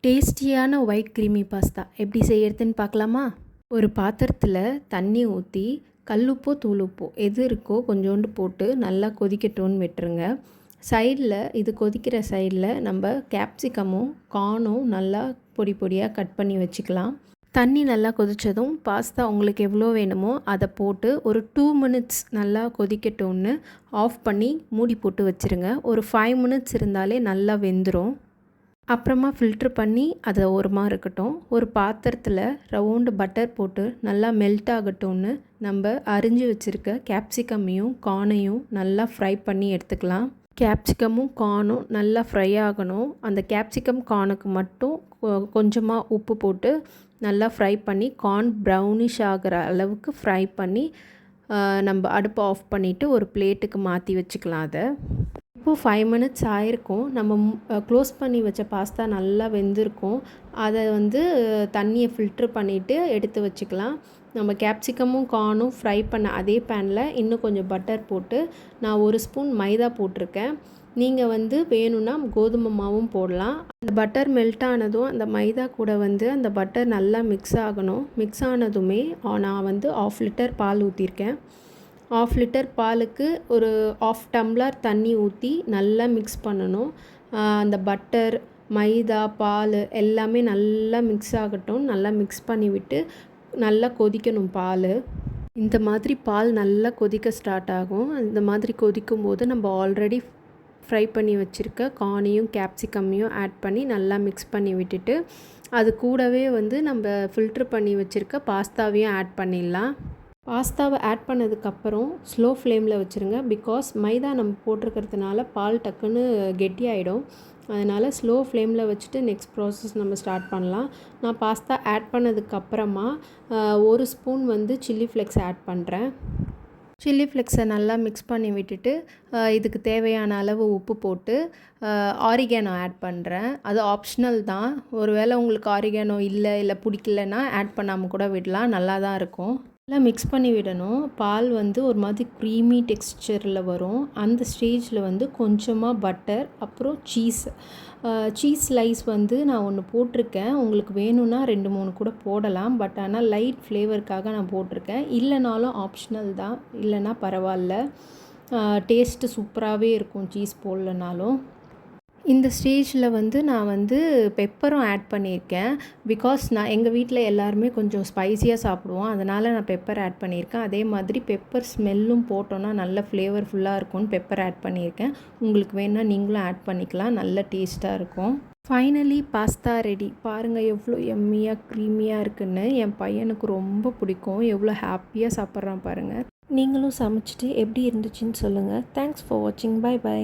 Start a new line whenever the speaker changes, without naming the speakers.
டேஸ்டியான white creamy pasta எப்படி செய்யறதுன்னு பார்க்கலாமா? ஒரு பாத்திரத்தில் தண்ணி ஊற்றி கல்லுப்போ தூளுப்போ எது இருக்கோ கொஞ்சோண்டு போட்டு நல்லா கொதிக்கட்டும்னு விட்டுருங்க. சைடில் இது கொதிக்கிற சைடில் நம்ம கேப்சிகமும் கார்னும் நல்லா பொடி பொடியாக கட் பண்ணி வச்சுக்கலாம். தண்ணி நல்லா கொதித்ததும் பாஸ்தா உங்களுக்கு எவ்வளோ வேணுமோ அதை போட்டு ஒரு 2 மினிட்ஸ் நல்லா கொதிக்கட்டும்னு ஆஃப் பண்ணி மூடி போட்டு வச்சுருங்க. ஒரு 5 மினிட்ஸ் இருந்தாலே நல்லா வெந்துடும். அப்புறமா ஃபில்ட்ரு பண்ணி அதை ஓரமாக இருக்கட்டும். ஒரு பாத்திரத்தில் ரவுண்டு பட்டர் போட்டு நல்லா மெல்ட் ஆகட்டும்னு நம்ம அரிஞ்சு வச்சுருக்க கேப்சிகமையும் கார்னையும் நல்லா ஃப்ரை பண்ணி எடுத்துக்கலாம். கேப்சிகமும் கார்னும் நல்லா ஃப்ரை ஆகணும். அந்த கேப்சிகம் கார்னுக்கு மட்டும் கொஞ்சமாக உப்பு போட்டு நல்லா ஃப்ரை பண்ணி கார்ன் ப்ரௌனிஷ் ஆகிற அளவுக்கு ஃப்ரை பண்ணி நம்ம அடுப்பை ஆஃப் பண்ணிவிட்டு ஒரு பிளேட்டுக்கு மாற்றி வச்சுக்கலாம். அதை இப்போது 5 மினிட்ஸ் ஆயிருக்கும். நம்ம க்ளோஸ் பண்ணி வச்ச பாஸ்தா நல்லா வெந்திருக்கும். அதை தண்ணியை ஃபில்ட்ரு பண்ணிவிட்டு எடுத்து வச்சுக்கலாம். நம்ம கேப்சிகமும் கார்னும் ஃப்ரை பண்ண அதே பேனில் இன்னும் கொஞ்சம் பட்டர் போட்டு நான் 1 ஸ்பூன் மைதா போட்டிருக்கேன். நீங்கள் வேணும்னா கோதுமை மாவும் போடலாம். அந்த பட்டர் மெல்ட் ஆனதும் அந்த மைதா கூட அந்த பட்டர் நல்லா மிக்ஸ் ஆகணும். மிக்ஸ் ஆனதுமே நான் 1/2 லிட்டர் பால் ஊற்றிருக்கேன். 1/2 லிட்டர் பாலுக்கு ஒரு 1/2 டம்ளர் தண்ணி ஊற்றி நல்லா மிக்ஸ் பண்ணணும். அந்த பட்டர், மைதா, பால் எல்லாமே நல்லா மிக்ஸ் ஆகட்டும். நல்லா மிக்ஸ் பண்ணிவிட்டு நல்லா கொதிக்கணும் பால். இந்த மாதிரி பால் நல்லா கொதிக்க ஸ்டார்ட் ஆகும். இந்த மாதிரி கொதிக்கும்போது நம்ம ஆல்ரெடி ஃப்ரை பண்ணி வச்சுருக்க கார்னையும் கேப்சிகமையும் ஆட் பண்ணி நல்லா மிக்ஸ் பண்ணி விட்டுட்டு அது கூடவே நம்ம ஃபில்ட்ரு பண்ணி வச்சுருக்க பாஸ்தாவையும் ஆட் பண்ணிடலாம். பாஸ்தாவை ஆட் பண்ணதுக்கப்புறம் ஸ்லோ ஃப்ளேமில் வச்சுருங்க. பிகாஸ் மைதா நம்ம போட்டிருக்கிறதுனால பால் டக்குன்னு கெட்டியாயிடும். அதனால் ஸ்லோ ஃப்ளேமில் வச்சுட்டு நெக்ஸ்ட் ப்ராசஸ் நம்ம ஸ்டார்ட் பண்ணலாம். நான் பாஸ்தா ஆட் பண்ணதுக்கப்புறமா 1 ஸ்பூன் சில்லி ஃப்ளெக்ஸ் ஆட் பண்ணுறேன். சில்லி ஃப்ளெக்ஸை நல்லா மிக்ஸ் பண்ணி விட்டுட்டு இதுக்கு தேவையான அளவு உப்பு போட்டு ஆரிகானோ ஆட் பண்ணுறேன். அது ஆப்ஷனல் தான். ஒருவேளை உங்களுக்கு ஆரிகானோ இல்லை பிடிக்கலன்னா ஆட் பண்ணாமல் கூட விடலாம். நல்லா தான் இருக்கும். நல்லா மிக்ஸ் பண்ணி விடணும். பால் ஒரு மாதிரி க்ரீமி டெக்ஸ்சரில் வரும். அந்த ஸ்டேஜில் கொஞ்சமாக பட்டர், அப்புறம் சீஸ் ஸ்லைஸ் நான் ஒன்று போட்டிருக்கேன். உங்களுக்கு வேணும்னா 2-3 கூட போடலாம். பட் ஆனால் லைட் ஃப்ளேவருக்காக நான் போட்டிருக்கேன். இல்லைனாலும் ஆப்ஷனல் தான். இல்லைன்னா பரவாயில்ல. டேஸ்ட்டு சூப்பராகவே இருக்கும் சீஸ் போடலனாலும். இந்த ஸ்டேஜில் நான் பெப்பரும் ஆட் பண்ணியிருக்கேன். பிகாஸ் எங்கள் வீட்டில் எல்லாருமே கொஞ்சம் ஸ்பைஸியாக சாப்பிடுவோம். அதனால் நான் பெப்பர் ஆட் பண்ணியிருக்கேன். அதே மாதிரி பெப்பர் ஸ்மெல்லும் போட்டோன்னா நல்ல ஃப்ளேவர்ஃபுல்லாக இருக்கும்னு பெப்பர் ஆட் பண்ணியிருக்கேன். உங்களுக்கு வேணால் நீங்களும் ஆட் பண்ணிக்கலாம். நல்ல டேஸ்ட்டாக இருக்கும். Finally pasta ready. பாருங்கள் எவ்வளோ எம்மியாக க்ரீமியாக இருக்குன்னு. என் பையனுக்கு ரொம்ப பிடிக்கும். எவ்வளோ ஹாப்பியாக சாப்பிட்றான் பாருங்கள். நீங்களும் சமைச்சிட்டு எப்படி இருந்துச்சுன்னு சொல்லுங்கள். தேங்க்ஸ் ஃபார் வாட்சிங். பை.